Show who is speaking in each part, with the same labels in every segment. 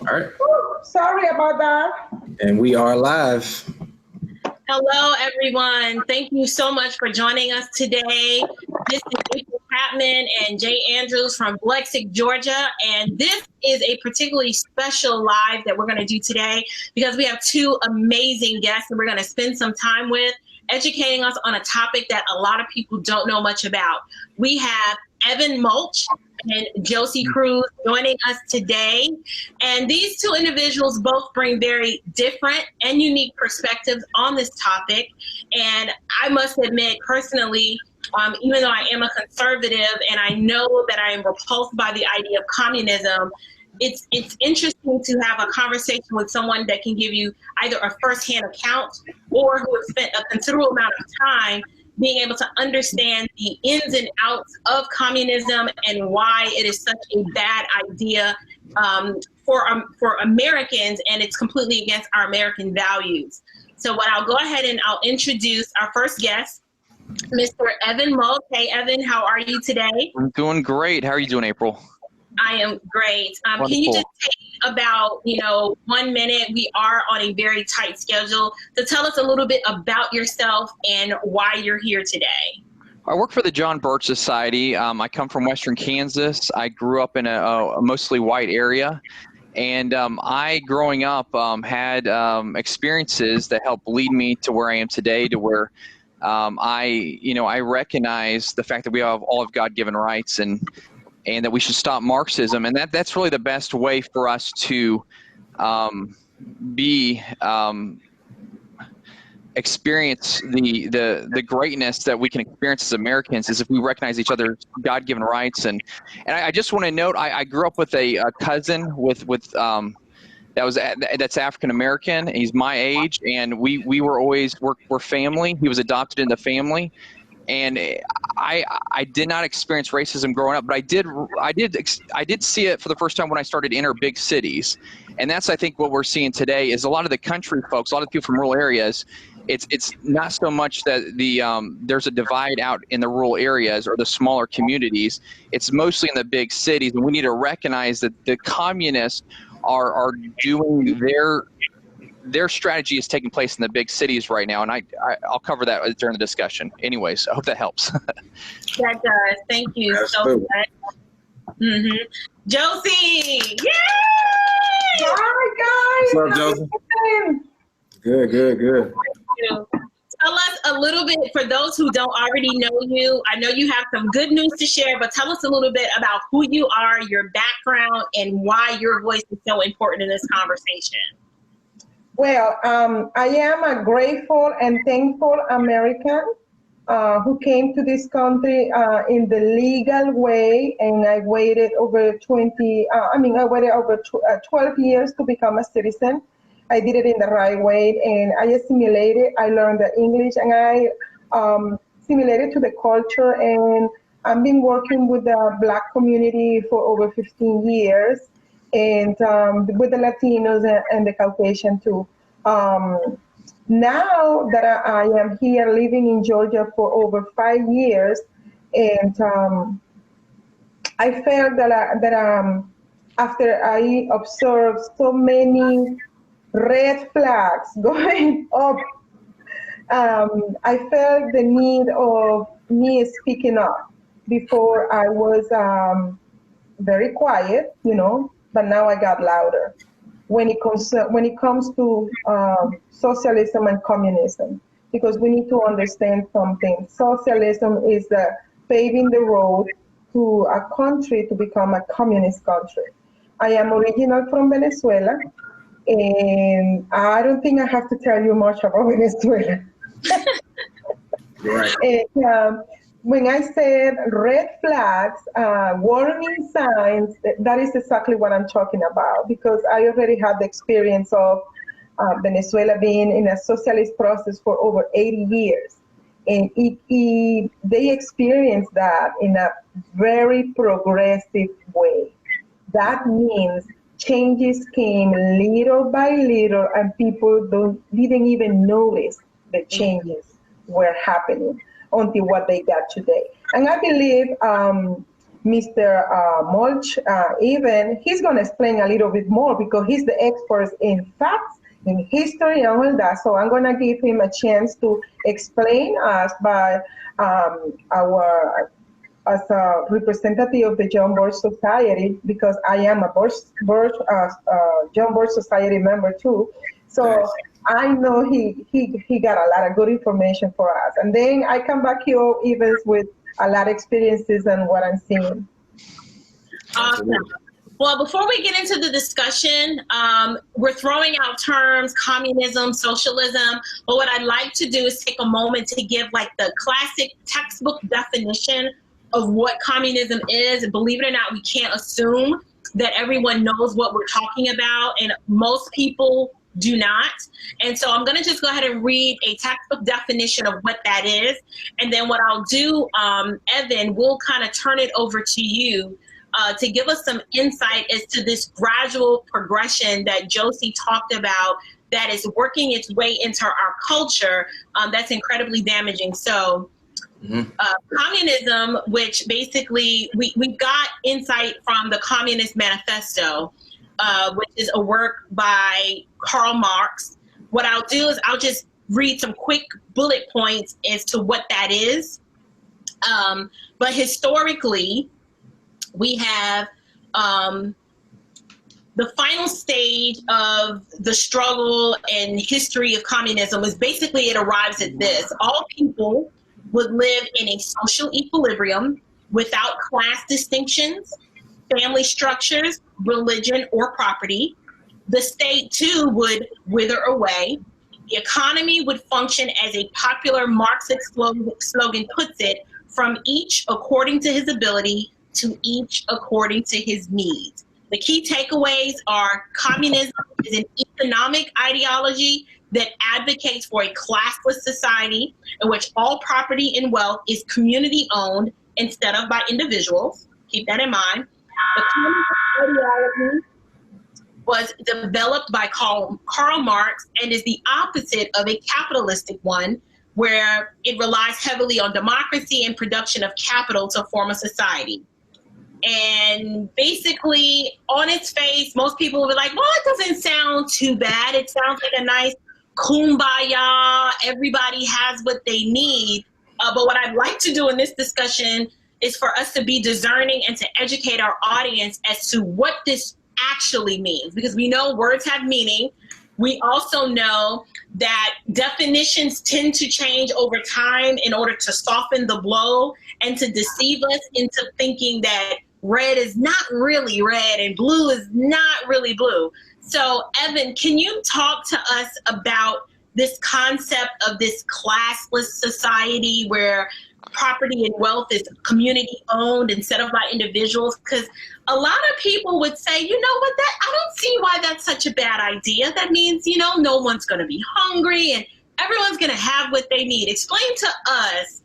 Speaker 1: All right.
Speaker 2: Sorry about that.
Speaker 1: And we are live.
Speaker 3: Hello, everyone. Thank you so much for joining us today. This is April Patman and Jay Andrews from Blexit, Georgia. And this is a particularly special live that we're going to do today because we have two amazing guests that we're going to spend some time with, educating us on a topic that a lot of people don't know much about. We have Evan Mulch and Johsie Cruz joining us today. And these two individuals both bring very different and unique perspectives on this topic. And I must admit, personally, even though I am a conservative and I know that I am repulsed by the idea of communism, it's interesting to have a conversation with someone that can give you either a firsthand account or who has spent a considerable amount of time being able to understand the ins and outs of communism and why it is such a bad idea for Americans, and it's completely against our American values. So what I'll go ahead and I'll introduce our first guest, Mr. Evan Mulch. Hey, Evan, how are you today?
Speaker 4: I'm doing great. How are you doing, April? I
Speaker 3: am great. Can you just take about 1 minute? We are on a very tight schedule. To tell us a little bit about yourself and why you're here today.
Speaker 4: I work for the John Birch Society. I come from Western Kansas. I grew up in a mostly white area. And I, growing up, had experiences that helped lead me to where I am today, to where I recognize the fact that we all have God-given rights and that we should stop Marxism, and that's really the best way for us to experience the greatness that we can experience as Americans is if we recognize each other's God-given rights. And I just want to note, I grew up with a cousin that's African American. He's my age, and we were always we're family. He was adopted in the family. And I did not experience racism growing up, but I did see it for the first time when I started to enter big cities. And that's, I think, what we're seeing today is a lot of the country folks, a lot of people from rural areas, it's not so much that there's a divide out in the rural areas or the smaller communities. It's mostly in the big cities, and we need to recognize that the communists are doing their strategy is taking place in the big cities right now, and I'll cover that during the discussion. Anyways, I hope that helps.
Speaker 3: That does. Thank you so much. Johsie! Yay!
Speaker 2: Hi, guys!
Speaker 1: What's up, Johsie? Good.
Speaker 3: Thank you. Tell us a little bit, for those who don't already know you, I know you have some good news to share, but tell us a little bit about who you are, your background, and why your voice is so important in this conversation.
Speaker 2: Well, I am a grateful and thankful American who came to this country in the legal way, and I waited over 12 years to become a citizen. I did it in the right way, and I assimilated. I learned the English, and I assimilated to the culture, and I've been working with the Black community for over 15 years. And with the Latinos and the Caucasian too. Now that I am here living in Georgia for over 5 years, and I felt that after I observed so many red flags going up, I felt the need of me speaking up. Before I was very quiet, but now I got louder when it comes to socialism and communism, because we need to understand something. Socialism is paving the road to a country to become a communist country. I am original from Venezuela, and I don't think I have to tell you much about Venezuela.
Speaker 1: Right.
Speaker 2: And, when I said red flags, warning signs, that is exactly what I'm talking about, because I already had the experience of Venezuela being in a socialist process for over 80 years. And they experienced that in a very progressive way. That means changes came little by little, and people didn't even notice the changes were happening until what they got today. And I believe Mr. Mulch, even, he's going to explain a little bit more because he's the expert in facts, in history, and all that. So I'm going to give him a chance to explain us by as a representative of the John Birch Society, because I am a John Birch Society member too. So
Speaker 1: Nice.
Speaker 2: I know he got a lot of good information for us. And then I come back here even with a lot of experiences and what I'm seeing.
Speaker 3: Awesome. Well, before we get into the discussion, we're throwing out terms, communism, socialism, but what I'd like to do is take a moment to give like the classic textbook definition of what communism is. And believe it or not, we can't assume that everyone knows what we're talking about, and most people do not. And so I'm going to just go ahead and read a textbook definition of what that is. And then what I'll do, Evan, we'll kind of turn it over to you to give us some insight as to this gradual progression that Johsie talked about that is working its way into our culture that's incredibly damaging. So communism, which basically we got insight from the Communist Manifesto, which is a work by Karl Marx. What I'll do is I'll just read some quick bullet points as to what that is. But historically, we have the final stage of the struggle and history of communism is basically it arrives at this. All people would live in a social equilibrium without class distinctions, family structures, religion, or property. The state, too, would wither away. The economy would function as a popular Marxist slogan puts it, from each according to his ability to each according to his needs. The key takeaways are communism is an economic ideology that advocates for a classless society in which all property and wealth is community owned instead of by individuals. Keep that in mind. The communist ideology was developed by Karl Marx and is the opposite of a capitalistic one, where it relies heavily on democracy and production of capital to form a society. And basically, on its face, most people will be like, well, it doesn't sound too bad. It sounds like a nice kumbaya. Everybody has what they need. But what I'd like to do in this discussion is for us to be discerning and to educate our audience as to what this actually means, because we know words have meaning. We also know that definitions tend to change over time in order to soften the blow and to deceive us into thinking that red is not really red and blue is not really blue. So, Evan, can you talk to us about this concept of this classless society where property and wealth is community owned instead of by individuals? Because a lot of people would say, you know what, that I don't see why that's such a bad idea. That means, you know, no one's going to be hungry and everyone's going to have what they need. Explain to us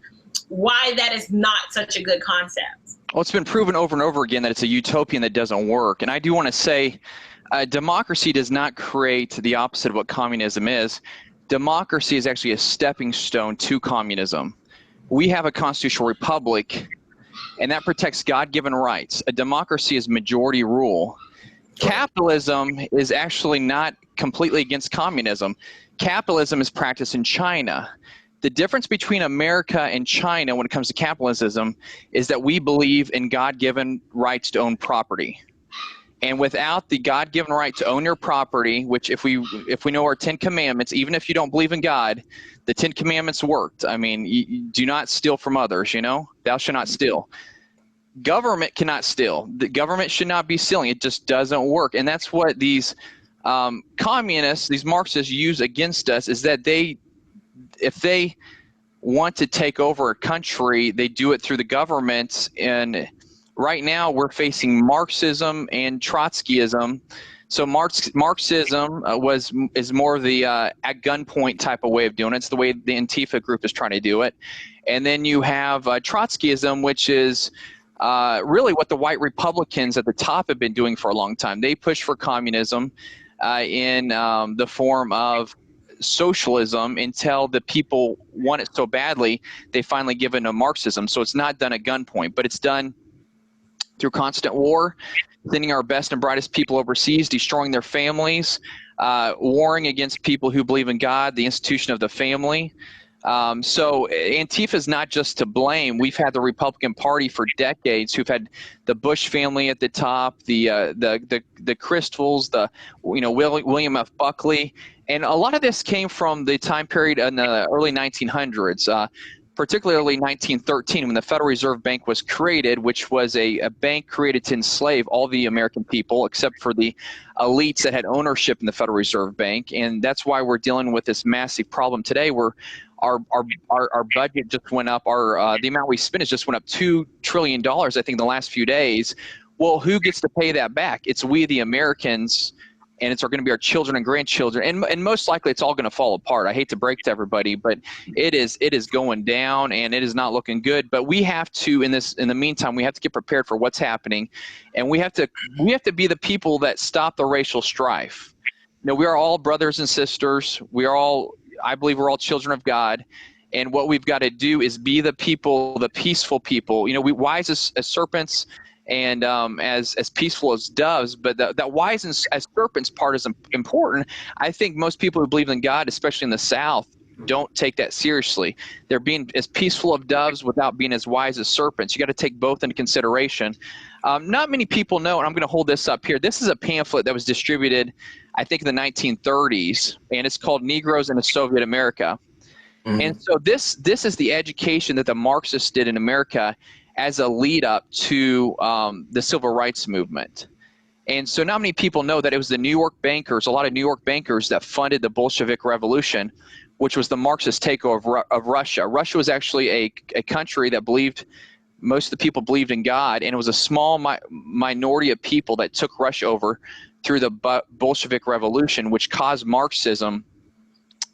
Speaker 3: why that is not such a good concept.
Speaker 4: Well, it's been proven over and over again that it's a utopian that doesn't work. And I do want to say democracy does not create the opposite of what communism is. Democracy is actually a stepping stone to communism. We have a constitutional republic, and that protects God-given rights. A democracy is majority rule. Capitalism is actually not completely against communism. Capitalism is practiced in China. The difference between America and China when it comes to capitalism is that we believe in God-given rights to own property. And without the God-given right to own your property, which if we know our 10 Commandments, even if you don't believe in God, the 10 Commandments worked. I mean, you do not steal from others, you know? Thou shalt not steal. Government cannot steal. The government should not be stealing. It just doesn't work. And that's what these communists, these Marxists use against us, is that if they want to take over a country, they do it through the government. And right now we're facing Marxism and Trotskyism. So Marxism is more of the at gunpoint type of way of doing it. It's the way the Antifa group is trying to do it. And then you have Trotskyism, which is really what the white Republicans at the top have been doing for a long time. They push for communism in the form of socialism until the people want it so badly, they finally give in to Marxism. So it's not done at gunpoint, but it's done through constant war, sending our best and brightest people overseas, destroying their families, warring against people who believe in God, the institution of the family. So Antifa is not just to blame. We've had the Republican Party for decades, who've had the Bush family at the top, the Crystals, William F. Buckley, and a lot of this came from the time period in the early 1900s. Particularly 1913, when the Federal Reserve Bank was created, which was a bank created to enslave all the American people except for the elites that had ownership in the Federal Reserve Bank. And that's why we're dealing with this massive problem today, where our budget just went up. The amount we spend has just went up $2 trillion, I think, in the last few days. Well, who gets to pay that back? It's we, the Americans, and it's going to be our children and grandchildren, and most likely it's all going to fall apart. I hate to break to everybody, but it is going down, and it is not looking good. But we have to, in the meantime, we have to get prepared for what's happening, and we have to be the people that stop the racial strife. We are all brothers and sisters. I believe we're all children of God, and what we've got to do is be the people, the peaceful people. We wise as serpents, and as peaceful as doves, but that wise as serpents part is important. I think most people who believe in God, especially in the South, don't take that seriously. They're being as peaceful of doves without being as wise as serpents. You got to take both into consideration. Not many people know, and I'm going to hold this up here. This is a pamphlet that was distributed, I think, in the 1930s, and it's called Negroes in a Soviet America. Mm-hmm. And so this is the education that the Marxists did in America as a lead up to the civil rights movement. And so not many people know that it was the New York bankers, a lot of New York bankers, that funded the Bolshevik Revolution, which was the Marxist takeover of Russia. Russia was actually a country that most of the people believed in God, and it was a small minority of people that took Russia over through the Bolshevik Revolution, which caused Marxism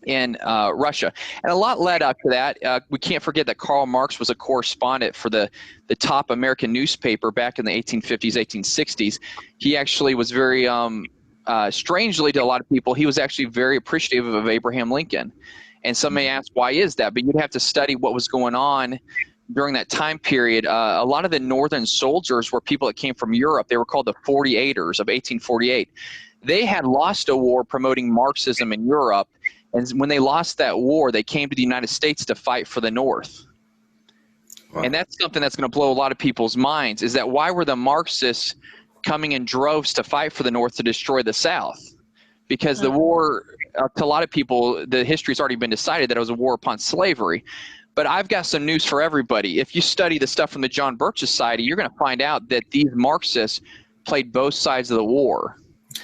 Speaker 4: in Russia. And a lot led up to that. We can't forget that Karl Marx was a correspondent for the top American newspaper back in the 1850s, 1860s. He actually was very, strangely to a lot of people, he was actually very appreciative of Abraham Lincoln. And some may ask, why is that? But you'd have to study what was going on during that time period. A lot of the northern soldiers were people that came from Europe. They were called the 48ers of 1848. They had lost a war promoting Marxism in Europe. And when they lost that war, they came to the United States to fight for the North. Wow. And that's something that's going to blow a lot of people's minds, is that why were the Marxists coming in droves to fight for the North to destroy the South? Because the war, to a lot of people, the history's already been decided that it was a war upon slavery. But I've got some news for everybody. If you study the stuff from the John Birch Society, you're going to find out that these Marxists played both sides of the war.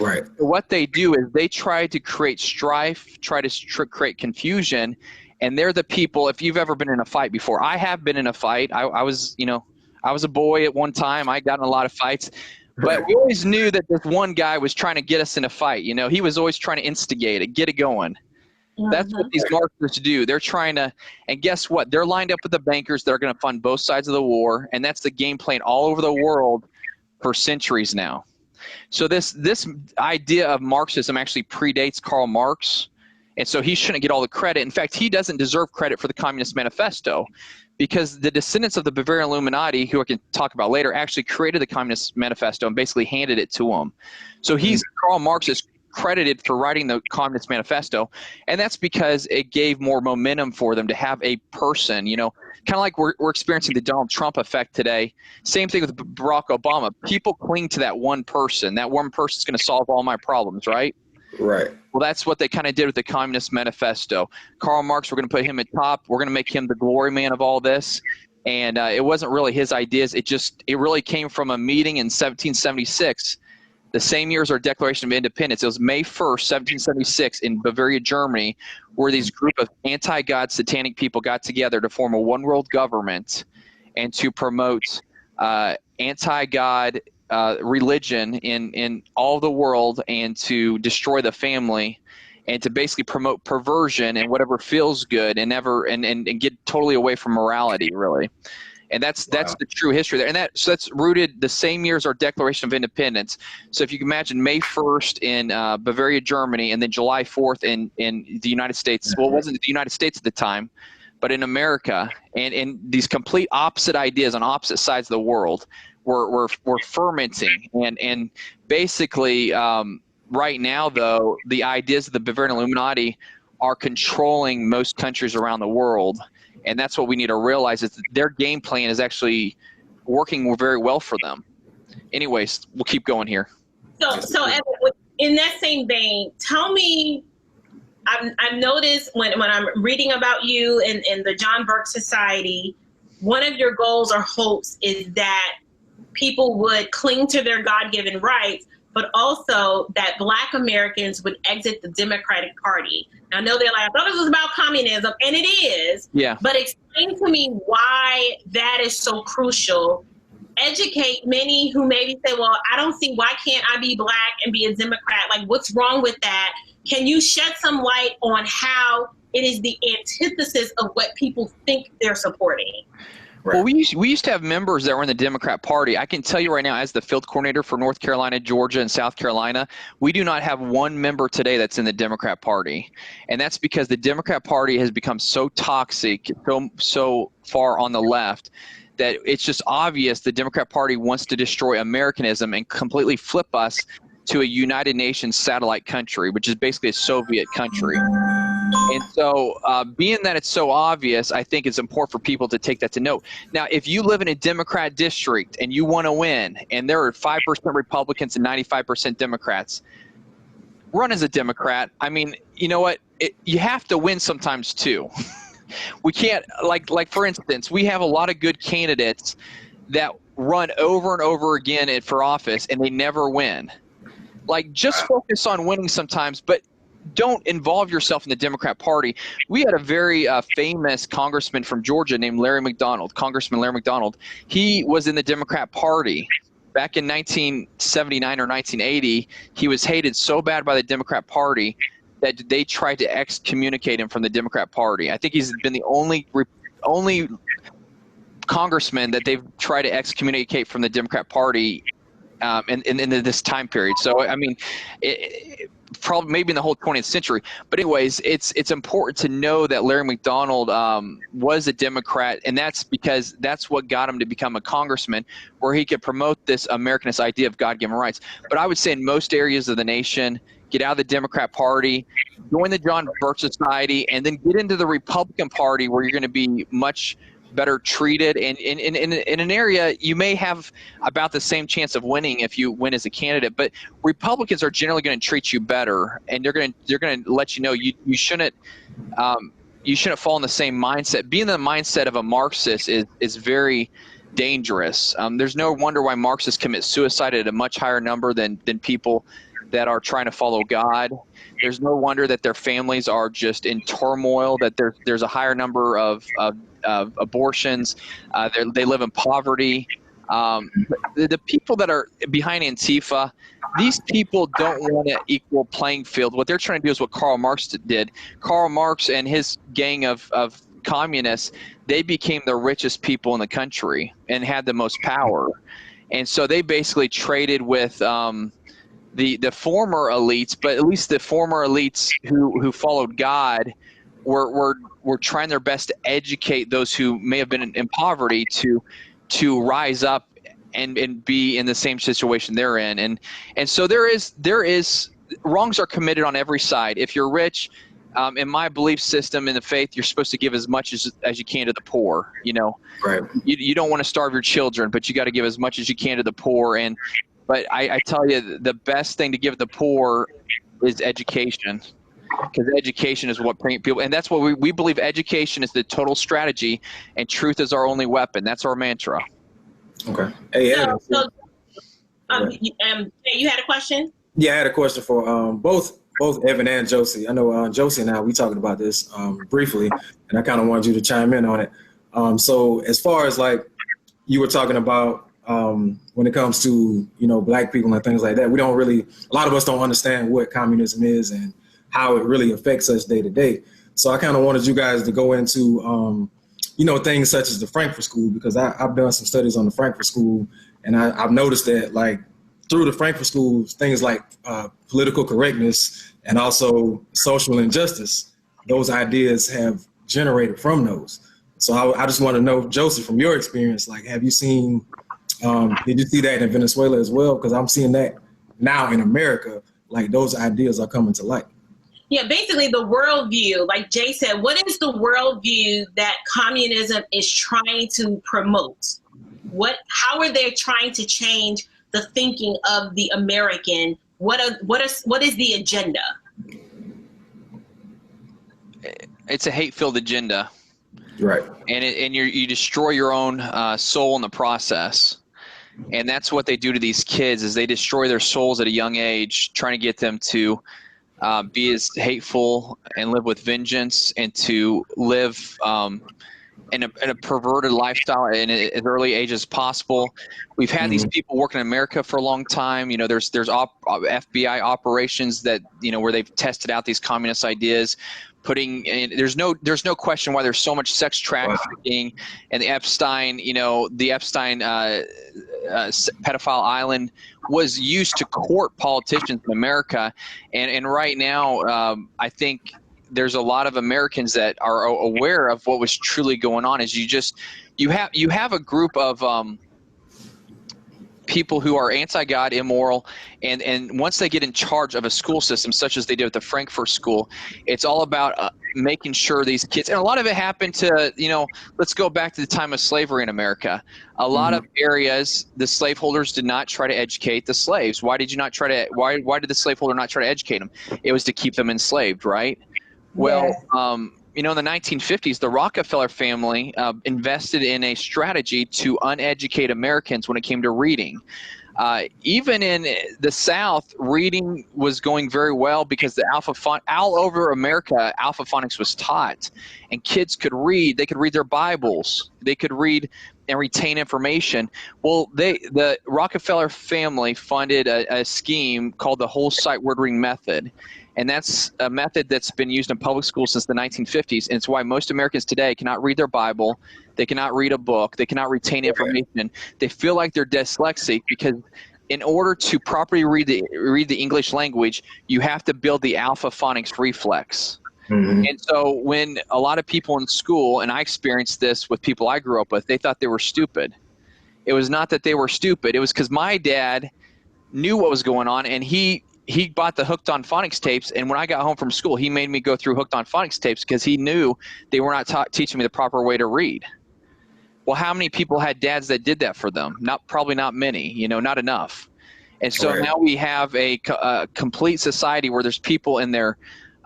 Speaker 1: Right.
Speaker 4: What they do is they try to create strife, try to create confusion, and they're the people. If you've ever been in a fight before, I have been in a fight. I was a boy at one time. I got in a lot of fights, but we always knew that this one guy was trying to get us in a fight. He was always trying to instigate it, get it going. Mm-hmm. That's what these Marxists do. They're trying to, and guess what? They're lined up with the bankers that are going to fund both sides of the war, and that's the game plan all over the world for centuries now. So this idea of Marxism actually predates Karl Marx, and so he shouldn't get all the credit. In fact, he doesn't deserve credit for the Communist Manifesto, because the descendants of the Bavarian Illuminati, who I can talk about later, actually created the Communist Manifesto and basically handed it to him. So Karl Marx is credited for writing the Communist Manifesto, and that's because it gave more momentum for them to have a person, kind of like we're experiencing the Donald Trump effect today. Same thing with Barack Obama. People cling to that one person. That one person's going to solve all my problems, right?
Speaker 1: Right.
Speaker 4: Well, that's what they kind of did with the Communist Manifesto. Karl Marx, we're going to put him at top. We're going to make him the glory man of all this. And it wasn't really his ideas. It really came from a meeting in 1776, the same year as our Declaration of Independence. It was May 1st, 1776 in Bavaria, Germany, where these group of anti-God satanic people got together to form a one world government and to promote anti-God religion in all the world, and to destroy the family, and to basically promote perversion and whatever feels good, and get totally away from morality, really. And that's the true history there. And that's rooted the same year as our Declaration of Independence. So if you can imagine May 1st in Bavaria, Germany, and then July 4th in the United States. Well, it wasn't the United States at the time, but in America, and these complete opposite ideas on opposite sides of the world, we're fermenting, and basically right now though the ideas of the Bavarian Illuminati are controlling most countries around the world, and that's what we need to realize, is that their game plan is actually working very well for them. Anyways, we'll keep going here.
Speaker 3: So Evan, in that same vein, tell me, I've noticed when I'm reading about you in the John Burke Society, one of your goals or hopes is that people would cling to their God-given rights, but also that Black Americans would exit the Democratic Party. Now, I know they're like, I thought this was about communism, and it is.
Speaker 4: Yeah.
Speaker 3: But explain to me why that is so crucial. Educate many who maybe say, well, I don't see, why can't I be Black and be a Democrat? Like, what's wrong with that? Can you shed some light on how it is the antithesis of what people think they're supporting?
Speaker 4: Well, we used to have members that were in the Democrat Party. I can tell you right now, as the field coordinator for North Carolina, Georgia, and South Carolina, we do not have one member today that's in the Democrat Party. And that's because the Democrat Party has become so toxic, so far on the left, that it's just obvious the Democrat Party wants to destroy Americanism and completely flip us to a United Nations satellite country, which is basically a Soviet country. And so being that it's so obvious, I think it's important for people to take that to note. Now, if you live in a Democrat district and you want to win, and there are 5% Republicans and 95% Democrats, run as a Democrat. I mean, you know what? You have to win sometimes too. We can't, like for instance, we have a lot of good candidates that run over and over again for office and they never win. Like, just focus on winning sometimes, but don't involve yourself in the Democrat Party. We had a very famous congressman from Georgia named Larry McDonald, Congressman Larry McDonald. He was in the Democrat Party. Back in 1979 or 1980, he was hated so bad by the Democrat Party that they tried to excommunicate him from the Democrat Party. I think he's been the only congressman that they've tried to excommunicate from the Democrat Party in this time period. So, I mean, probably maybe in the whole 20th century. But anyways, it's important to know that Larry McDonald was a Democrat, and that's because that's what got him to become a congressman, where he could promote this Americanist idea of God-given rights. But I would say in most areas of the nation, get out of the Democrat Party, join the John Birch Society, and then get into the Republican Party, where you're going to be much better treated, and in an area you may have about the same chance of winning if you win as a candidate. But Republicans are generally going to treat you better, and they're going to let you know you shouldn't fall in the same mindset. Being in the mindset of a Marxist is very dangerous. There's no wonder why Marxists commit suicide at a much higher number than people that are trying to follow God. There's no wonder that their families are just in turmoil, that there's a higher number of abortions. They live in poverty. The people that are behind Antifa, these people don't want an equal playing field. What they're trying to do is what Karl Marx did. Karl Marx and his gang of communists, they became the richest people in the country and had the most power. And so they basically traded with the former elites, but at least the former elites who followed God were trying their best to educate those who may have been in poverty to rise up and be in the same situation they're in. And so there is wrongs are committed on every side. If you're rich, in my belief system in the faith, you're supposed to give as much as you can to the poor. You know,
Speaker 1: Right.
Speaker 4: You don't want to starve your children, but you got to give as much as you can to the poor. But I tell you, the best thing to give the poor is education, because education is what people, and that's what we believe. Education is the total strategy, and truth is our only weapon. That's our mantra.
Speaker 1: Okay. Hey, Evan.
Speaker 3: You had a question?
Speaker 1: Yeah, I had a question for both Evan and Johsie. I know Johsie and I, we talked about this briefly, and I kind of wanted you to chime in on it. So as far as like you were talking about, when it comes to, Black people and things like that, a lot of us don't understand what communism is and how it really affects us day to day. So I kind of wanted you guys to go into, things such as the Frankfurt School, because I've done some studies on the Frankfurt School, and I've noticed that like through the Frankfurt School, things like political correctness and also social injustice, those ideas have generated from those. So I just want to know, Johsie, from your experience, like, have you seen Did you see that in Venezuela as well? Because I'm seeing that now in America, like those ideas are coming to light.
Speaker 3: Yeah, basically the worldview, like Jay said, what is the worldview that communism is trying to promote? How are they trying to change the thinking of the American? What is the agenda?
Speaker 4: It's a hate-filled agenda,
Speaker 1: Right.
Speaker 4: and you destroy your own soul in the process. And that's what they do to these kids, is they destroy their souls at a young age, trying to get them to be as hateful and live with vengeance, and to live in a perverted lifestyle in as early age as possible. We've had these people working in America for a long time. You know, there's FBI operations that, you know, where they've tested out these communist ideas. There's no question why there's so much sex trafficking. Wow. And the Epstein pedophile island was used to court politicians in America. And right now, I think there's a lot of Americans that are aware of what was truly going on. Is you have a group of people who are anti-God, immoral, and once they get in charge of a school system, such as they did at the Frankfurt School, it's all about making sure these kids, and a lot of it happened to, you know, let's go back to the time of slavery in America. A lot of areas, the slaveholders did not try to educate the slaves. Why did the slaveholder not try to educate them? It was to keep them enslaved, right? Well,
Speaker 2: Yes.
Speaker 4: you know, in the 1950s, the Rockefeller family invested in a strategy to uneducate Americans when it came to reading. Even in the South, reading was going very well because the all over America, alpha phonics was taught, and kids could read. They could read their Bibles. They could read and retain information. Well, the Rockefeller family funded a scheme called the whole sight word reading method. And that's a method that's been used in public schools since the 1950s. And it's why most Americans today cannot read their Bible. They cannot read a book. They cannot retain information. They feel like they're dyslexic because in order to properly read the English language, you have to build the alpha phonics reflex. And so when a lot of people in school, and I experienced this with people I grew up with, they thought they were stupid. It was not that they were stupid. It was because my dad knew what was going on, and he bought the Hooked on Phonics tapes, and when I got home from school, he made me go through Hooked on Phonics tapes because he knew they were not teaching me the proper way to read. Well, how many people had dads that did that for them? Probably not many, you know, not enough. And so now we have a complete society where there's people in their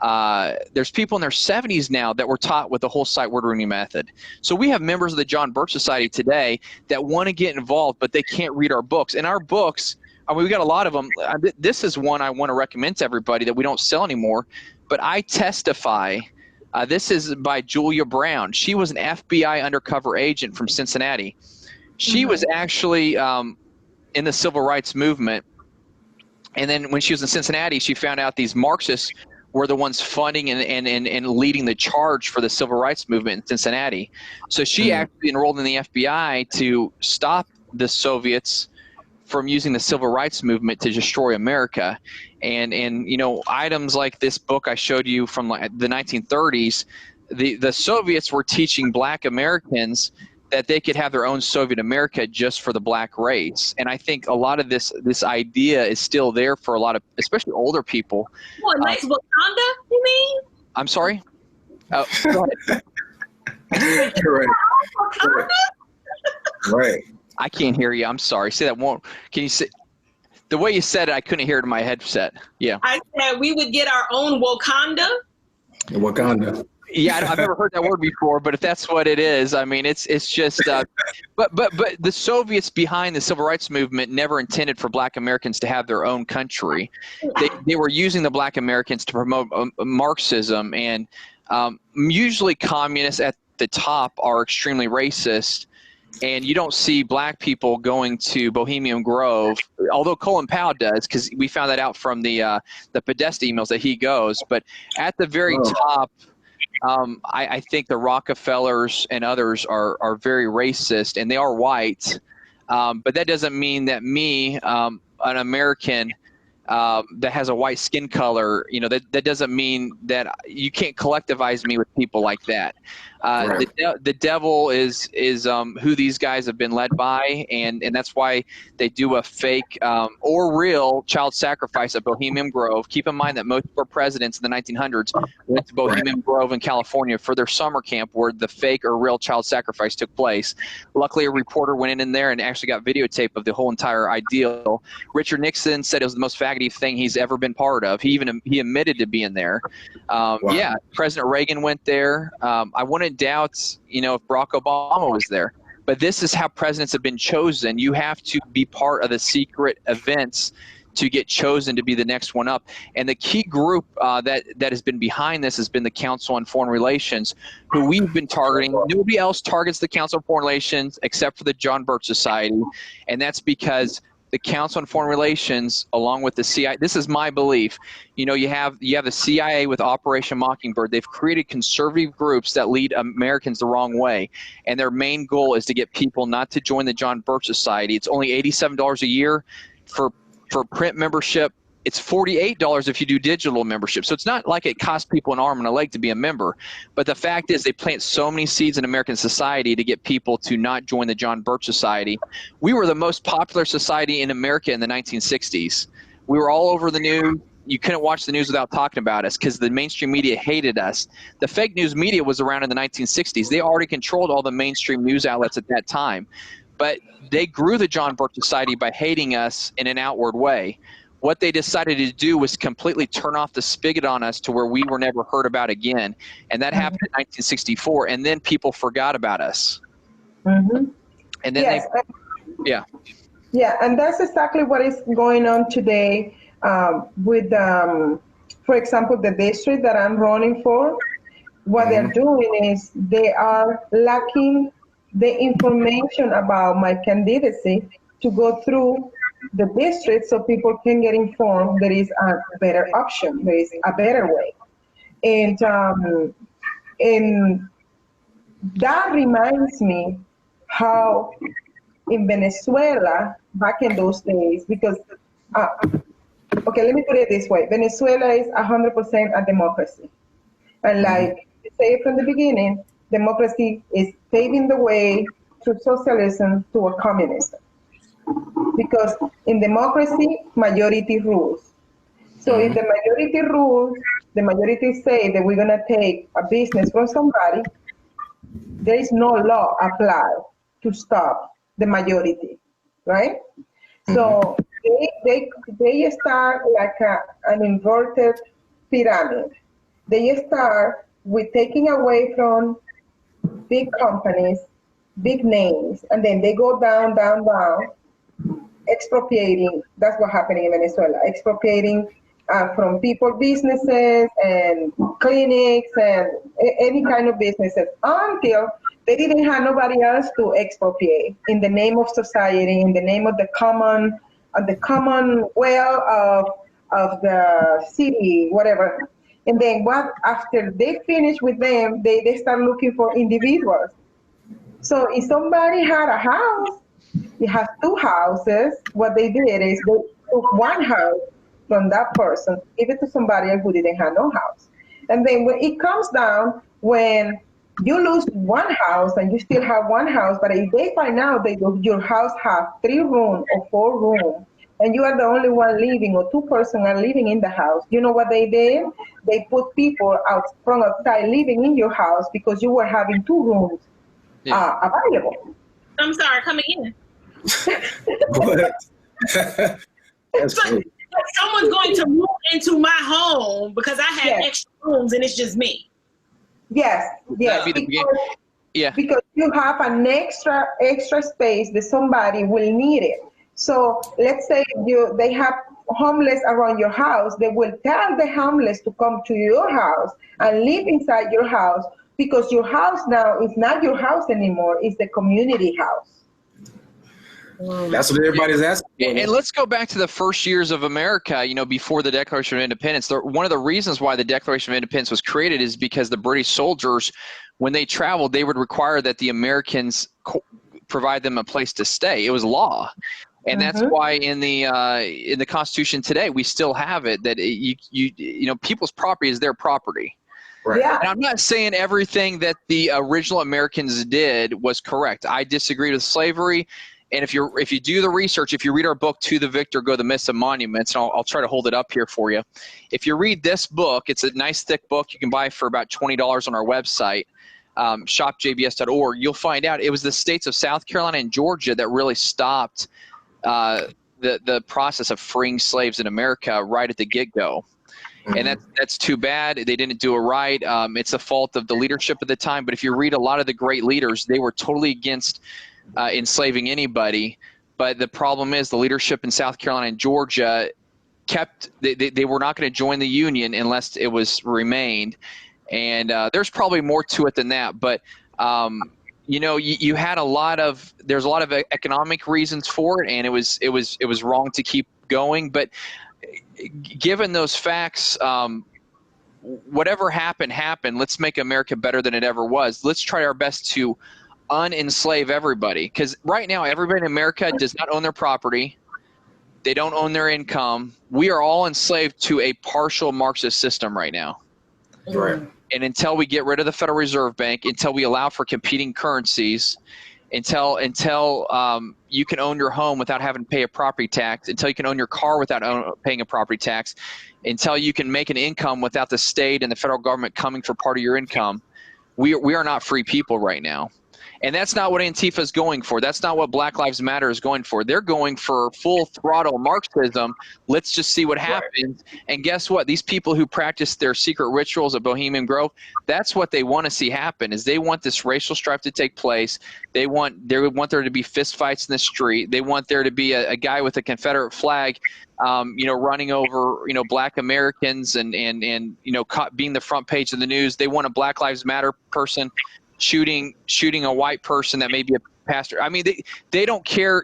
Speaker 4: 70s now that were taught with the whole sight word reading method. So we have members of the John Birch Society today that want to get involved, but they can't read our books. And our books, I mean, we got a lot of them. This is one I want to recommend to everybody that we don't sell anymore, but I Testify. This is by Julia Brown. She was an FBI undercover agent from Cincinnati. She was actually in the civil rights movement. And then when she was in Cincinnati, she found out these Marxists were the ones funding and leading the charge for the civil rights movement in Cincinnati. So she actually enrolled in the FBI to stop the Soviets from using the civil rights movement to destroy America. And you know, items like this book I showed you from the 1930s, the Soviets were teaching black Americans that they could have their own Soviet America just for the black race. And I think a lot of this idea is still there for a lot of, especially older people.
Speaker 3: Well, nice Wakanda, you mean?
Speaker 4: I'm sorry? Oh, go ahead.
Speaker 1: Right.
Speaker 4: I can't hear you. I'm sorry. Say that one. Can you say the way you said it? I couldn't hear it in my headset. Yeah.
Speaker 3: I said we would get our own Wakanda.
Speaker 1: Wakanda.
Speaker 4: Yeah, I've never heard that word before, but if that's what it is, I mean, it's just. But the Soviets behind the civil rights movement never intended for Black Americans to have their own country. They were using the Black Americans to promote Marxism, and usually communists at the top are extremely racist. And you don't see black people going to Bohemian Grove, although Colin Powell does, because we found that out from the Podesta emails that he goes. But at the very top, I think the Rockefellers and others are very racist, and they are white. But that doesn't mean that me, an American that has a white skin color, you know, that doesn't mean that you can't collectivize me with people like that.
Speaker 1: Right.
Speaker 4: The devil is who these guys have been led by, and that's why they do a fake or real child sacrifice at Bohemian Grove. Keep in mind that most of our presidents in the 1900s went to Bohemian Grove in California for their summer camp where the fake or real child sacrifice took place. Luckily, a reporter went in there and actually got videotape of the whole entire ideal. Richard Nixon said it was the most faggoty thing he's ever been part of. He admitted to being there. Yeah, President Reagan went there. I wouldn't doubt, if Barack Obama was there. But this is how presidents have been chosen. You have to be part of the secret events to get chosen to be the next one up. And the key group that has been behind this has been the Council on Foreign Relations, who we've been targeting. Nobody else targets the Council on Foreign Relations except for the John Birch Society. And that's because the Council on Foreign Relations, along with the CIA, this is my belief. You have the CIA with Operation Mockingbird. They've created conservative groups that lead Americans the wrong way, and their main goal is to get people not to join the John Birch Society. It's only $87 a year for print membership. It's $48 if you do digital membership. So it's not like it costs people an arm and a leg to be a member. But the fact is they plant so many seeds in American society to get people to not join the John Birch Society. We were the most popular society in America in the 1960s. We were all over the news. You couldn't watch the news without talking about us because the mainstream media hated us. The fake news media was around in the 1960s. They already controlled all the mainstream news outlets at that time. But they grew the John Birch Society by hating us in an outward way. What they decided to do was completely turn off the spigot on us to where we were never heard about again. And that happened in 1964, and then people forgot about us.
Speaker 2: Mm-hmm.
Speaker 4: And then
Speaker 2: Yeah, and that's exactly what is going on today with, for example, the district that I'm running for. What they're doing is they are lacking the information about my candidacy to go through the district so people can get informed there is a better option, there is a better way. And that reminds me how in Venezuela, back in those days, because, okay, let me put it this way. Venezuela is 100% a democracy. And like I say from the beginning, democracy is paving the way to socialism, to a communism. Because in democracy, majority rules. So if the majority rules, the majority say that we're going to take a business from somebody, there is no law applied to stop the majority, right? So they start like an inverted pyramid. They start with taking away from big companies, big names, and then they go down, down, down, expropriating. That's what's happening in Venezuela, expropriating from people, businesses and clinics and any kind of businesses until they didn't have nobody else to expropriate in the name of society, in the name of the commonwealth of the city, whatever. And then after they finish with them, they start looking for individuals. So if somebody had a house, he has two houses, what they did is they took one house from that person, give it to somebody else who didn't have no house. And then when it comes down, when you lose one house and you still have one house, but if they find out that your house has 3 rooms or 4 rooms, and you are the only one living or 2 persons are living in the house, you know what they did? They put people out from outside living in your house because you were having 2 rooms available.
Speaker 3: I'm sorry, come again.
Speaker 1: What? That's crazy.
Speaker 3: Someone's going to move into my home because I have extra rooms and it's just me.
Speaker 2: Yes. Because you have an extra space that somebody will need it. So let's say they have homeless around your house, they will tell the homeless to come to your house and live inside your house because your house now is not your house anymore, it's the community house.
Speaker 1: That's what everybody's asking.
Speaker 4: And let's go back to the first years of America, before the Declaration of Independence. One of the reasons why the Declaration of Independence was created is because the British soldiers, when they traveled, they would require that the Americans provide them a place to stay. It was law. And that's why in the Constitution today, we still have it that people's property is their property.
Speaker 1: Right.
Speaker 2: Yeah.
Speaker 4: And I'm not saying everything that the original Americans did was correct. I disagreed with slavery. And if you do the research, if you read our book, To the Victor, Go the Myths and Monuments, and I'll try to hold it up here for you. If you read this book, it's a nice thick book you can buy for about $20 on our website, shopjbs.org. You'll find out it was the states of South Carolina and Georgia that really stopped the process of freeing slaves in America right at the get-go. And that's too bad. They didn't do it right. It's the fault of the leadership at the time. But if you read a lot of the great leaders, they were totally against enslaving anybody. But the problem is the leadership in South Carolina and Georgia they were not going to join the Union unless it was remained. And there's probably more to it than that. But you had there's a lot of economic reasons for it, and it was wrong to keep going. But given those facts, whatever happened. Let's make America better than it ever was. Let's try our best to unenslave everybody, because right now everybody in America does not own their property. They don't own their income. We are all enslaved to a partial Marxist system right now.
Speaker 1: Right.
Speaker 4: And until we get rid of the Federal Reserve Bank, until we allow for competing currencies, until you can own your home without having to pay a property tax, until you can own your car without paying a property tax, until you can make an income without the state and the federal government coming for part of your income, we are not free people right now. And that's not what Antifa is going for. That's not what Black Lives Matter is going for. They're going for full throttle Marxism. Let's just see what happens. Right. And guess what? These people who practice their secret rituals at Bohemian Grove, that's what they want to see happen. Is they want this racial strife to take place. They want there to be fistfights in the street. They want there to be a guy with a Confederate flag, running over Black Americans and being the front page of the news. They want a Black Lives Matter person shooting a white person that may be a pastor. I mean, they don't care,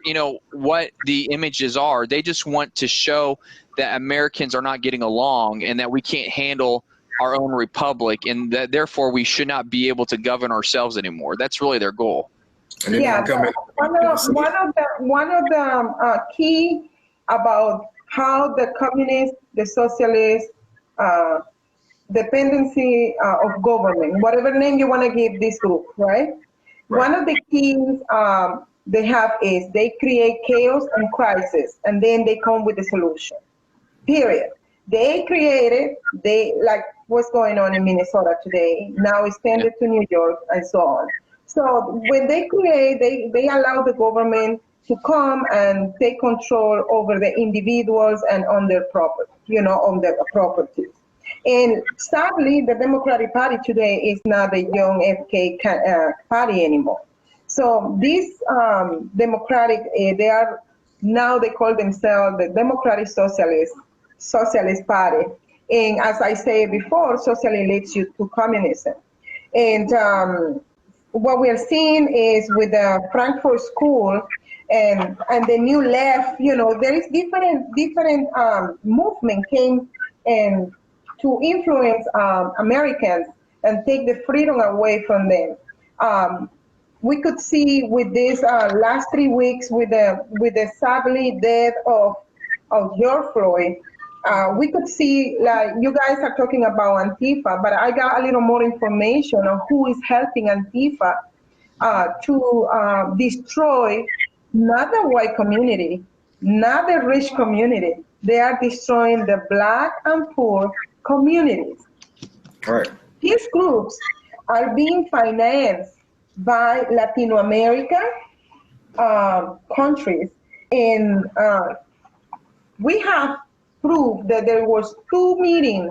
Speaker 4: what the images are. They just want to show that Americans are not getting along and that we can't handle our own republic, and that therefore we should not be able to govern ourselves anymore. That's really their goal.
Speaker 2: Yeah, one of the key about how the communists, the socialists, dependency of government, whatever name you want to give this group, right? One of the keys they have is they create chaos and crisis, and then they come with a solution, period. They create it, like what's going on in Minnesota today, now extended to New York and so on. So when they create, they allow the government to come and take control over the individuals and on their property, on their properties. And sadly, the Democratic Party today is not the young FK party anymore. So these Democratic, they call themselves the Democratic Socialist Party. And as I said before, socialism leads you to communism. And what we are seeing is with the Frankfurt School and the New Left, there is different movement came and to influence Americans and take the freedom away from them. We could see with this last 3 weeks with the sadly death of George Floyd, we could see, like you guys are talking about Antifa, but I got a little more information on who is helping Antifa to destroy not the white community, not the rich community. They are destroying the Black and poor communities.
Speaker 1: Right.
Speaker 2: These groups are being financed by Latino America countries, and we have proof that there was 2 meetings,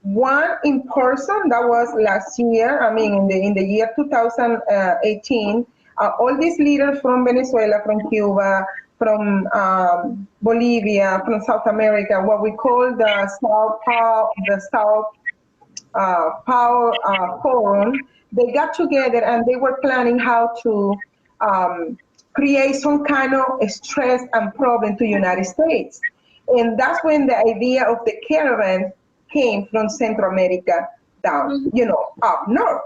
Speaker 2: one in person that was last year. I mean, in the year 2018, all these leaders from Venezuela, from Cuba, from Bolivia, from South America, what we call the South Power Forum, they got together and they were planning how to create some kind of stress and problem to the United States. And that's when the idea of the caravan came from Central America down, up north.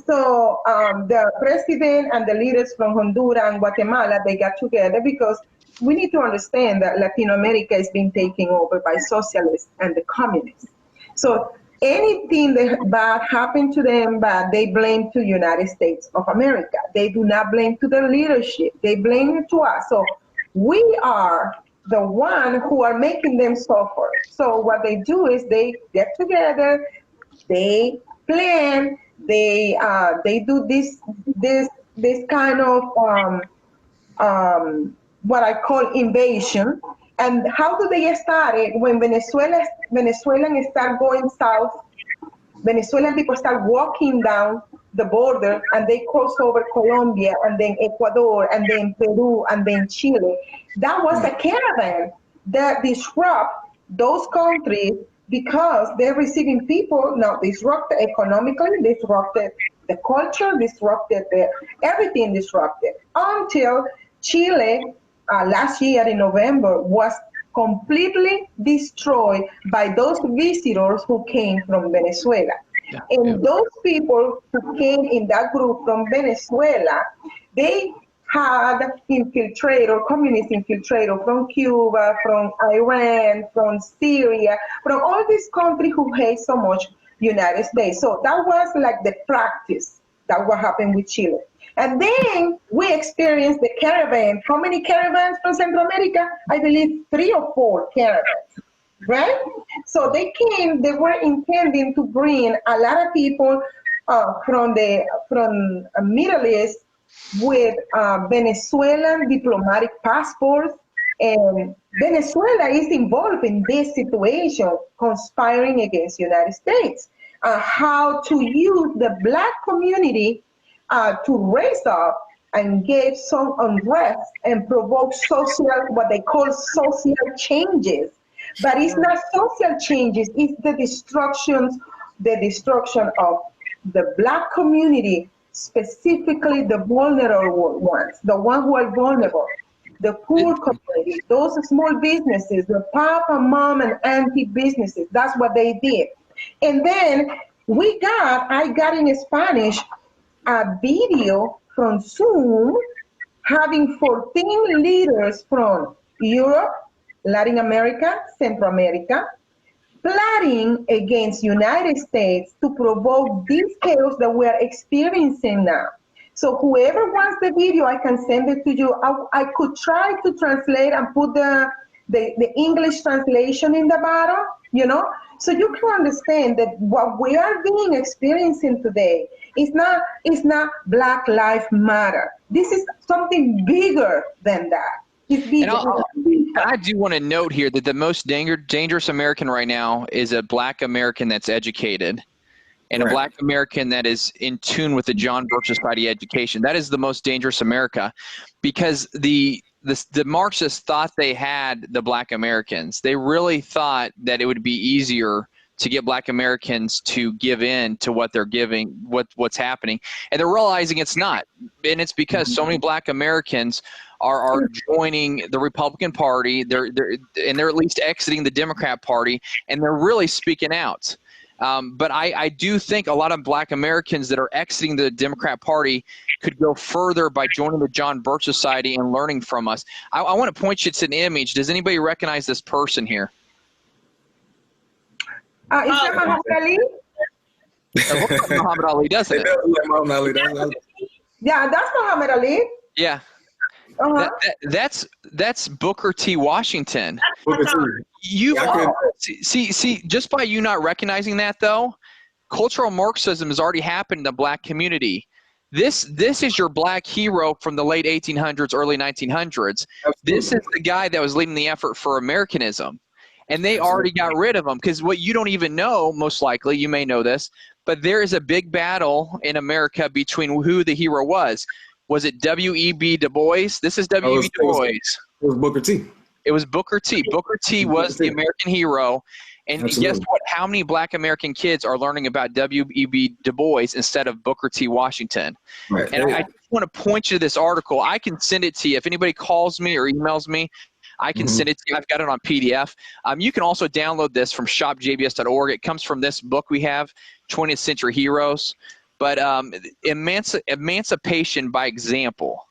Speaker 2: So the president and the leaders from Honduras and Guatemala, they got together because we need to understand that Latin America is being taken over by socialists and the communists. So anything that bad happened to them, bad, they blame to United States of America. They do not blame to the leadership. They blame it to us. So we are the one who are making them suffer. So what they do is they get together, they plan, they do this kind of what I call invasion. And how do they start it? When Venezuelans start going south, Venezuelan people start walking down the border and they cross over Colombia and then Ecuador and then Peru and then Chile. That was a caravan that disrupt those countries because they're receiving people now disrupted economically, disrupted the culture, disrupted everything disrupted until Chile last year in November was completely destroyed by those visitors who came from Venezuela. And those people who came in that group from Venezuela, they had communist infiltrator from Cuba, from Iran, from Syria, from all these countries who hate so much United States. So that was like the practice that what happened with Chile. And then we experienced the caravan. How many caravans from Central America? I believe 3 or 4 caravans, right? So they came, they were intending to bring a lot of people from Middle East with Venezuelan diplomatic passports. And Venezuela is involved in this situation, conspiring against the United States. How to use the Black community to raise up and get some unrest and provoke what they call social changes. But it's not social changes, it's the destruction of the Black community, specifically the vulnerable ones, the ones who are vulnerable, the poor community, those small businesses, the papa, mom, and auntie businesses. That's what they did. And then I got in Spanish a video from Zoom having 14 leaders from Europe, Latin America, Central America, plotting against United States to provoke this chaos that we are experiencing now. So whoever wants the video, I can send it to you. I could try to translate and put the English translation in the bottom, so you can understand that what we are experiencing today is not Black Lives Matter. This is something bigger than that. It's bigger.
Speaker 4: And I do want to note here that the most dangerous American right now is a Black American that's educated, and a Black American that is in tune with the John Birch Society education. That is the most dangerous America, because the Marxists thought they had the Black Americans. They really thought that it would be easier to get Black Americans to give in to what they're giving, what's happening, and they're realizing it's not. And it's because so many Black Americans are joining the Republican Party. They're at least exiting the Democrat Party, and they're really speaking out. But I do think a lot of Black Americans that are exiting the Democrat Party could go further by joining the John Birch Society and learning from us. I want to point you to an image. Does anybody recognize this person here?
Speaker 2: Is that Muhammad Ali?
Speaker 4: It looks like Muhammad Ali, doesn't it?
Speaker 1: It does look like Muhammad Ali.
Speaker 2: Yeah, that's Muhammad Ali.
Speaker 4: Yeah.
Speaker 2: Uh-huh.
Speaker 4: That's Booker T. Washington.
Speaker 1: Booker T.
Speaker 4: See, just by you not recognizing that, though, cultural Marxism has already happened in the Black community. This is your Black hero from the late 1800s, early 1900s. Absolutely. This is the guy that was leading the effort for Americanism. And they already got rid of him, because what you don't even know, most likely, you may know this, but there is a big battle in America between who the hero was. Was it W.E.B. Du Bois? This is W.E.B. Du Bois.
Speaker 1: It was Booker T.
Speaker 4: It was Booker T. Booker T was the American hero. And
Speaker 1: Absolutely.
Speaker 4: guess what? How many Black American kids are learning about W.E.B. Du Bois instead of Booker T. Washington?
Speaker 1: Right.
Speaker 4: And I just want to point you to this article. I can send it to you. If anybody calls me or emails me, I can send it to you. I've got it on PDF. You can also download this from shopjbs.org. It comes from this book we have, 20th Century Heroes. But emancipation by example.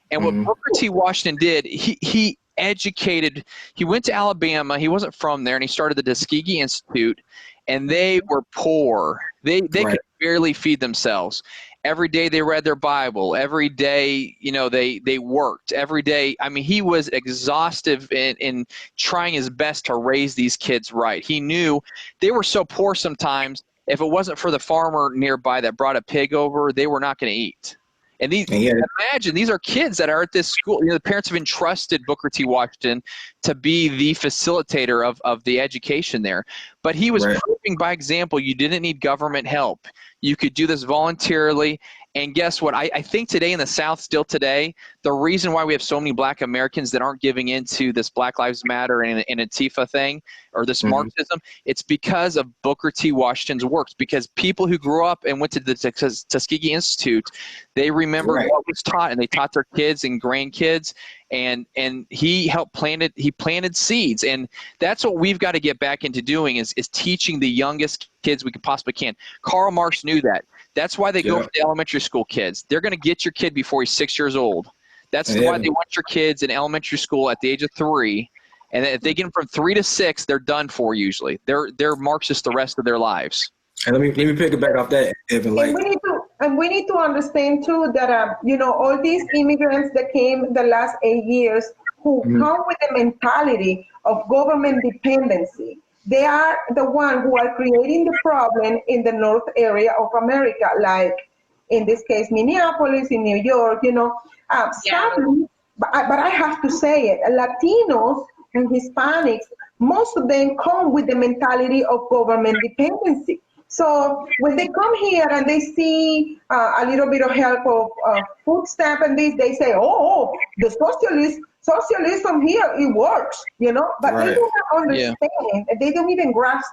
Speaker 4: And what Booker T. Washington did, he educated, he went to Alabama, he wasn't from there, and he started the Tuskegee Institute, and they were poor. They
Speaker 1: Right.
Speaker 4: could barely feed themselves. Every day they read their Bible. Every day, they worked. Every day, I mean, he was exhaustive in trying his best to raise these kids right. He knew they were so poor sometimes, if it wasn't for the farmer nearby that brought a pig over, they were not going to eat. And imagine, these are kids that are at this school. The parents have entrusted Booker T. Washington to be the facilitator of the education there. But he was proving by example you didn't need government help. You could do this voluntarily. And guess what? I think today in the South, still today, the reason why we have so many black Americans that aren't giving into this Black Lives Matter and Antifa thing, or this Marxism, it's because of Booker T. Washington's works. Because people who grew up and went to the Tuskegee Institute, they remember what was taught, and they taught their kids and grandkids. And he helped planted seeds. And that's what we've got to get back into doing is teaching the youngest kids we possibly can. Karl Marx knew that. That's why they go for the elementary school kids. They're going to get your kid before he's 6 years old. That's why they want your kids in elementary school at the age of 3. And if they get them from 3 to 6, they're done for usually. They're Marxist the rest of their lives.
Speaker 1: And let me pick it back off that, Evan.
Speaker 2: And we need to understand too that all these immigrants that came the last 8 years who come with the mentality of government dependency. They are the one who are creating the problem in the north area of America, like in this case Minneapolis, in New York. Sadly, but I have to say it, Latinos and Hispanics, most of them come with the mentality of government dependency. So when they come here and they see a little bit of help of food stamp and this, they say, oh, the socialism here, it works, but they do not understand, they don't even grasp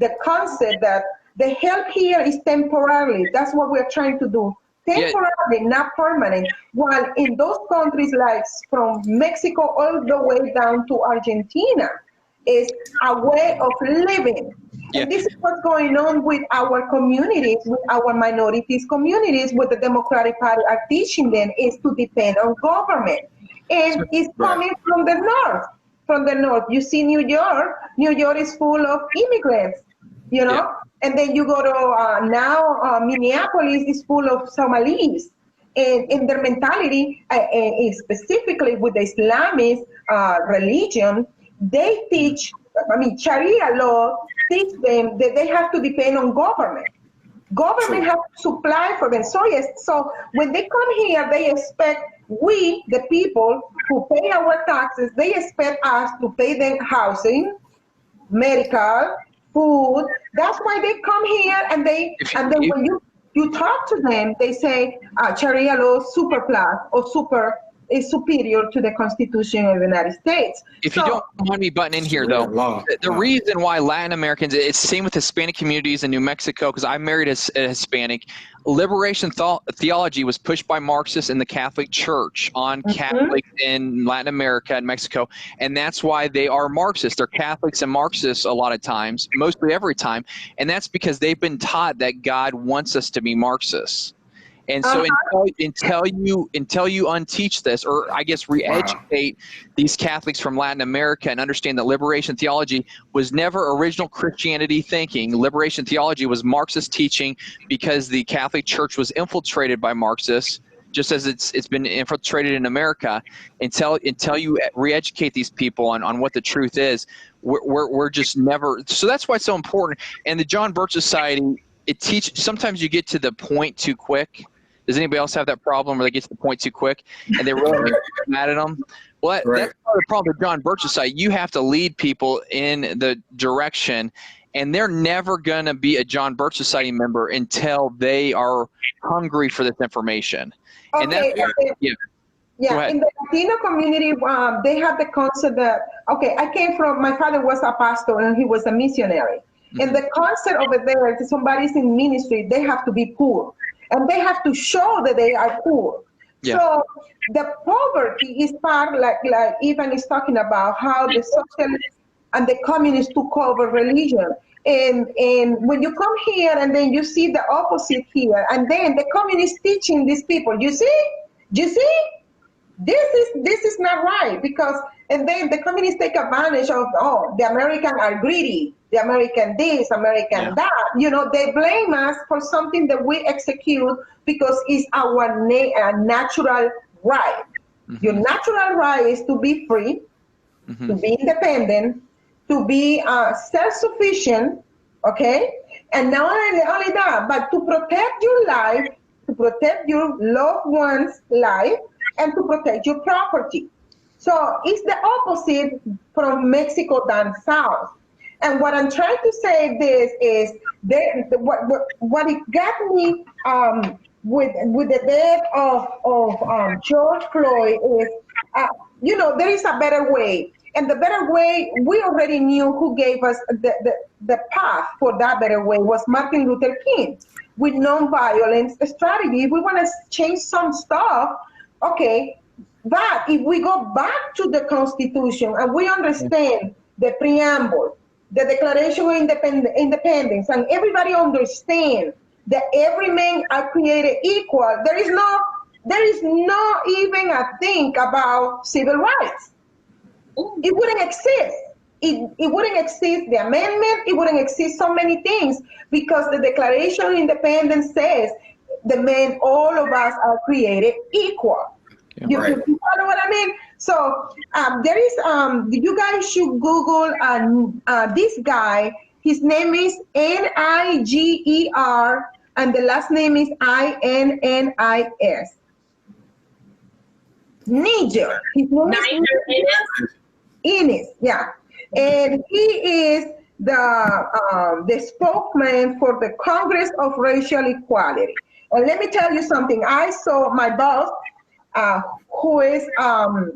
Speaker 2: the concept that the help here is temporarily. That's what we're trying to do. Temporarily, not permanent. While in those countries like from Mexico all the way down to Argentina, is a way of living. And this is what's going on with our communities, with our minorities communities, what the Democratic Party are teaching them is to depend on government. And it's coming from the north. From the north, you see New York is full of immigrants, and then you go to now Minneapolis is full of Somalis. And in their mentality, specifically with the Islamist religion, they teach, Sharia law teach them that they have to depend on government. Government has to supply for them. So when they come here, they expect we, the people who pay our taxes, they expect us to pay them housing, medical, food. That's why they come here, and then when you talk to them, they say Sharia law is superior to the Constitution of the United States.
Speaker 4: If you don't mind me butting in here, though, the reason why Latin Americans, it's the same with Hispanic communities in New Mexico, because I married a Hispanic, liberation theology was pushed by Marxists in the Catholic Church on Catholics in Latin America and Mexico, and that's why they are Marxists. They're Catholics and Marxists a lot of times, mostly every time, and that's because they've been taught that God wants us to be Marxists. And so until you unteach this, or I guess re-educate these Catholics from Latin America and understand that liberation theology was never original Christianity thinking. Liberation theology was Marxist teaching because the Catholic Church was infiltrated by Marxists, just as it's been infiltrated in America. Until you re-educate these people on what the truth is, we're just never. So that's why it's so important. And the John Birch Society, it teaches. Sometimes you get to the point too quick. Does anybody else have that problem where they get to the point too quick and they really get mad at them? Well, that's part of the problem with John Birch's side. You have to lead people in the direction, and they're never going to be a John Birch Society member until they are hungry for this information.
Speaker 2: Okay,
Speaker 4: and that's
Speaker 2: in the Latino community, they have the concept that, my father was a pastor and he was a missionary. And the concept over there, if somebody's in ministry, they have to be poor. And they have to show that they are poor. So the poverty is part, like Ivan is talking about, how the socialists and the communists took over religion. And when you come here and then you see the opposite here, and then the communists teaching these people, you see, this is not right, because And then the communists take advantage of, oh, the Americans are greedy, the American this, American that. You know, they blame us for something that we execute because it's our natural right. Your natural right is to be free, to be independent, to be self-sufficient, okay? And not only that, but to protect your life, to protect your loved one's life, and to protect your property. So it's the opposite from Mexico down south. And what I'm trying to say this is what it got me with the death of George Floyd is, you know, there is a better way. And the better way, we already knew who gave us the path for that better way was Martin Luther King with nonviolence strategy. If we want to change some stuff, okay, but if we go back to the Constitution and we understand the preamble, the Declaration of Independence, and everybody understands that every man are created equal, there is no even a think about civil rights. It wouldn't exist. It wouldn't exist, the amendment, it wouldn't exist so many things, because the Declaration of Independence says the men, all of us are created equal. You follow what I mean? So there is, you guys should Google this guy. His name is Niger, and the last name is Innis. Niger. His name is Innis, yeah. And he is the spokesman for the Congress of Racial Equality. And let me tell you something. I saw my boss, who is a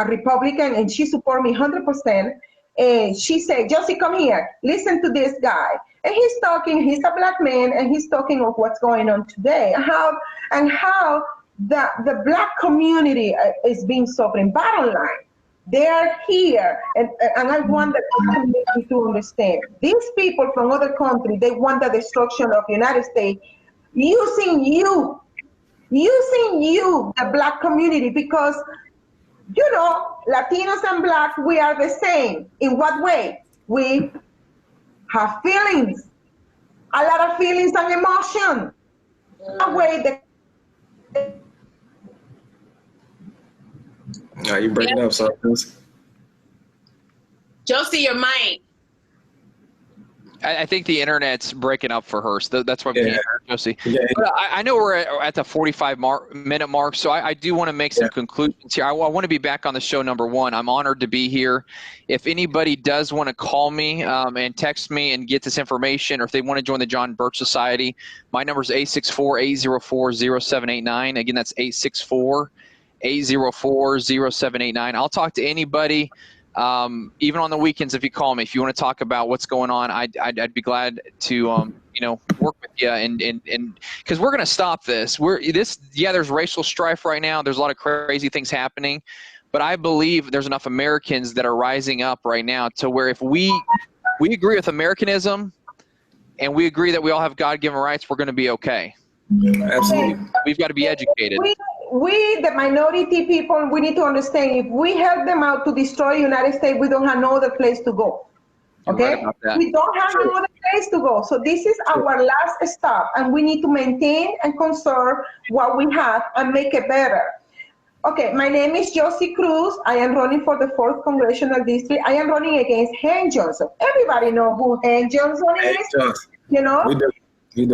Speaker 2: Republican, and she supports me 100%. And she said, Johsie, come here, listen to this guy. And he's talking, he's a black man, and he's talking of what's going on today, how the black community is being suffering. Bottom line, they are here, and I want the community to understand. These people from other countries, they want the destruction of the United States using you, the black community, because, you know, Latinos and blacks, we are the same. In what way? We have feelings, a lot of feelings and emotion. That way,
Speaker 1: you're breaking up, so
Speaker 3: Johsie, your mic.
Speaker 4: I think the internet's breaking up for her, so that's why we can't hear Johsie.
Speaker 1: Yeah.
Speaker 4: But I know we're at the 45-minute mark, so I do want to make some conclusions here. I want to be back on the show, number one. I'm honored to be here. If anybody does want to call me and text me and get this information, or if they want to join the John Birch Society, my number is 864-804-0789. Again, that's 864-804-0789. I'll talk to anybody. Even on the weekends, if you call me, if you want to talk about what's going on, I'd be glad to work with you, and because we're going to stop this. There's racial strife right now. There's a lot of crazy things happening, but I believe there's enough Americans that are rising up right now to where if we agree with Americanism and we agree that we all have God-given rights, we're going to be okay.
Speaker 1: Absolutely.
Speaker 4: We've got to be educated.
Speaker 2: We, the minority people, we need to understand, if we help them out to destroy the United States, we don't have no other place to go. Okay?
Speaker 4: Right,
Speaker 2: we don't have no other place to go. So this is our last stop, and we need to maintain and conserve what we have and make it better. Okay, my name is Johsie Cruz. I am running for the 4th Congressional District. I am running against Hank Johnson. Everybody know who Hank Johnson is? You know?
Speaker 1: We do.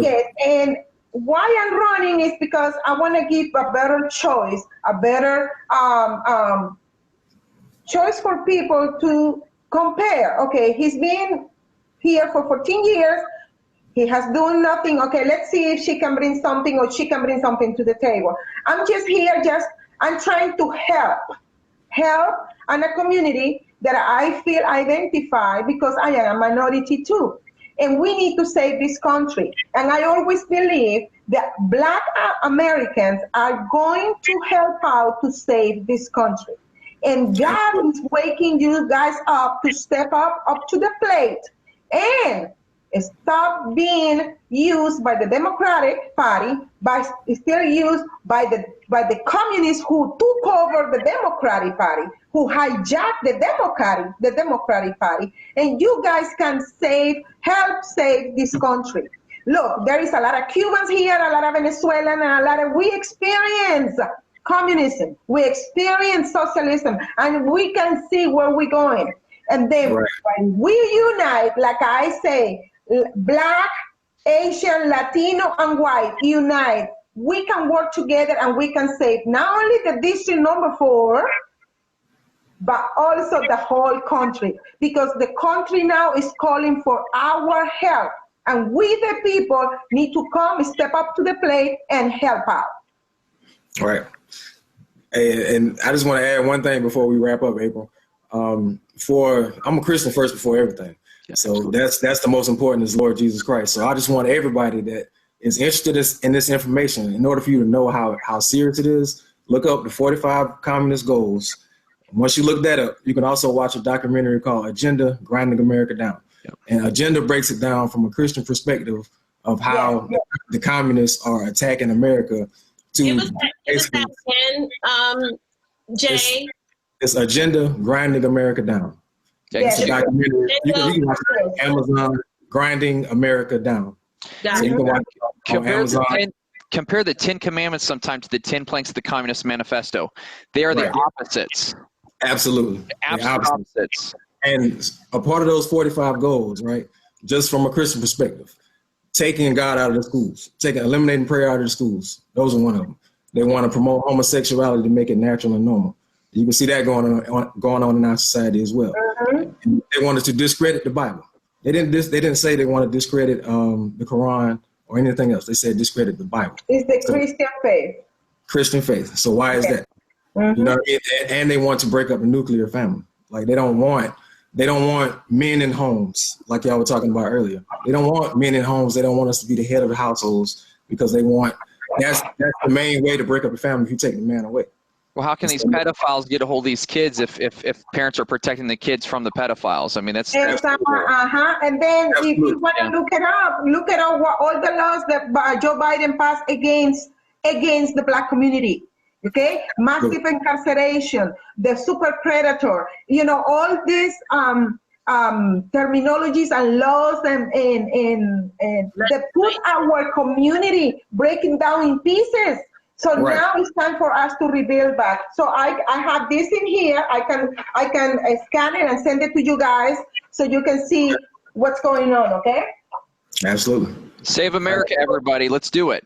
Speaker 2: Yes, and why I'm running is because I want to give a better choice, a better choice for people to compare. Okay, he's been here for 14 years. He has done nothing. Okay, let's see if she can bring something, or she can bring something to the table. I'm just here, I'm trying to help in a community that I feel identified, because I am a minority too. And we need to save this country. And I always believe that Black Americans are going to help out to save this country. And God is waking you guys up to step up to the plate. And stop being used by the Democratic Party, but still used by the communists who took over the Democratic Party, who hijacked the Democratic Party, and you guys can help save this country. Look, there is a lot of Cubans here, a lot of Venezuelans, and we experience communism, we experience socialism, and we can see where we're going. And then when we unite, like I say, Black, Asian, Latino, and white unite, we can work together and we can save not only the district number 4, but also the whole country, because the country now is calling for our help, and we the people need to come, step up to the plate, and help out.
Speaker 1: Right. And I just want to add one thing before we wrap up, April. I'm a Christian first before everything. So that's the most important is Lord Jesus Christ. So I just want everybody that is interested in this information, in order for you to know how serious it is, look up the 45 Communist Goals. Once you look that up, you can also watch a documentary called Agenda, Grinding America Down. And Agenda breaks it down from a Christian perspective of how the communists are attacking America.
Speaker 3: Give us that again, Jay.
Speaker 1: It's Agenda, Grinding America Down. It's a documentary. You can watch it on Amazon, Grinding America Down. So you can watch it on Amazon.
Speaker 4: Compare the 10 Commandments sometimes to the 10 planks of the Communist Manifesto. They are the opposites.
Speaker 1: Absolutely.
Speaker 4: Absolute opposites.
Speaker 1: And a part of those 45 goals, right, just from a Christian perspective, taking God out of the schools, eliminating prayer out of the schools. Those are one of them. They want to promote homosexuality to make it natural and normal. You can see that going on in our society as well. And they wanted to discredit the Bible. They didn't say they want to discredit the Quran or anything else. They said discredit the Bible.
Speaker 2: It's the Christian faith.
Speaker 1: Christian faith. So why is that? You know, and they want to break up the nuclear family. Like they don't want men in homes, like y'all were talking about earlier. They don't want men in homes. They don't want us to be the head of the households because they want that's the main way to break up the family if you take the man away.
Speaker 4: Well, how can these pedophiles get a hold of these kids if parents are protecting the kids from the pedophiles? I mean, that's
Speaker 2: And then if you want to look it up what all the laws that Joe Biden passed against the Black community. Okay, massive incarceration, the super predator, you know, all these terminologies and laws and they put our community breaking down in pieces. So now it's time for us to rebuild back. So I have this in here. I can scan it and send it to you guys so you can see what's going on. Okay.
Speaker 1: Absolutely.
Speaker 4: Save America, everybody. Let's do it.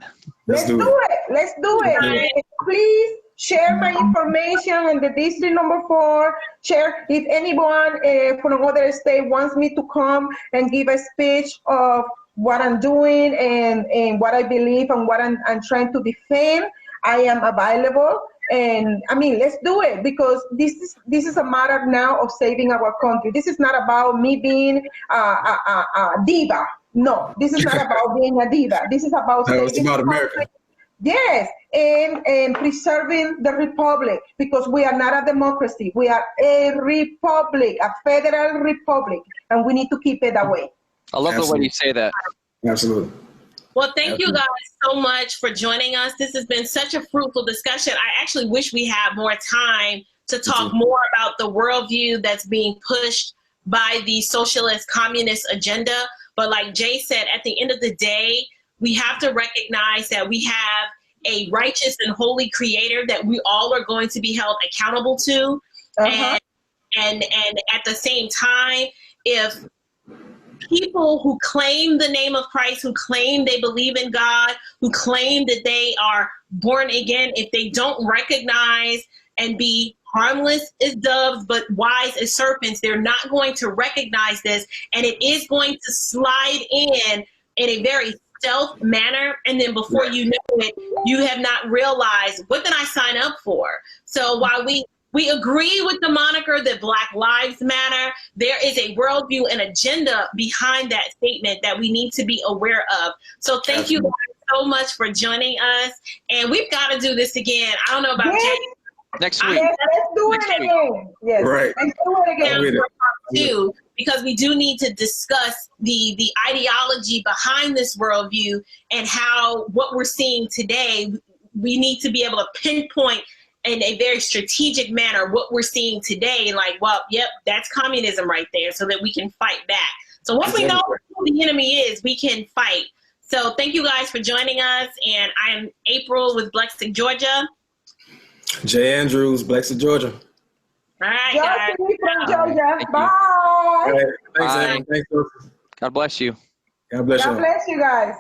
Speaker 2: Let's do it. Please share my information in the district number 4. Share if anyone from another state wants me to come and give a speech of what I'm doing and what I believe and what I'm trying to defend. I am available. And I mean, let's do it because this is a matter now of saving our country. This is not about me being a diva. No, this is not about being a diva. This is about saving
Speaker 1: America.
Speaker 2: Yes, and preserving the republic because we are not a democracy. We are a republic, a federal republic, and we need to keep it that way.
Speaker 4: I love the way you say that.
Speaker 1: Absolutely.
Speaker 3: Well, thank you guys so much for joining us. This has been such a fruitful discussion. I actually wish we had more time to talk more about the worldview that's being pushed by the socialist communist agenda. But like Jay said, at the end of the day, we have to recognize that we have a righteous and holy creator that we all are going to be held accountable to. And at the same time, if people who claim the name of Christ, who claim they believe in God, who claim that they are born again, if they don't recognize and be harmless as doves, but wise as serpents, they're not going to recognize this. And it is going to slide in a very stealth manner. And then before you know it, you have not realized, what did I sign up for? So while we agree with the moniker that Black Lives Matter, there is a worldview and agenda behind that statement that we need to be aware of. So thank you guys so much for joining us. And we've got to do this again. I don't know about Jay.
Speaker 4: Next week.
Speaker 2: Yes, let's do it again. Yes,
Speaker 1: Right.
Speaker 2: let's do it again.
Speaker 3: Too, because we do need to discuss the ideology behind this worldview and how what we're seeing today, we need to be able to pinpoint in a very strategic manner what we're seeing today. Like, well, yep, that's communism right there, so that we can fight back. So once we know who the enemy is, we can fight. So thank you guys for joining us. And I'm April with Blexit, Georgia.
Speaker 1: Jay Andrews, Blexit, Georgia.
Speaker 3: All right, guys.
Speaker 2: Johsie from Georgia. Bye.
Speaker 1: All right. Thanks,
Speaker 4: Bye.
Speaker 1: Aaron. Thanks, Joseph.
Speaker 4: God bless you.
Speaker 1: God bless you.
Speaker 2: God bless you guys.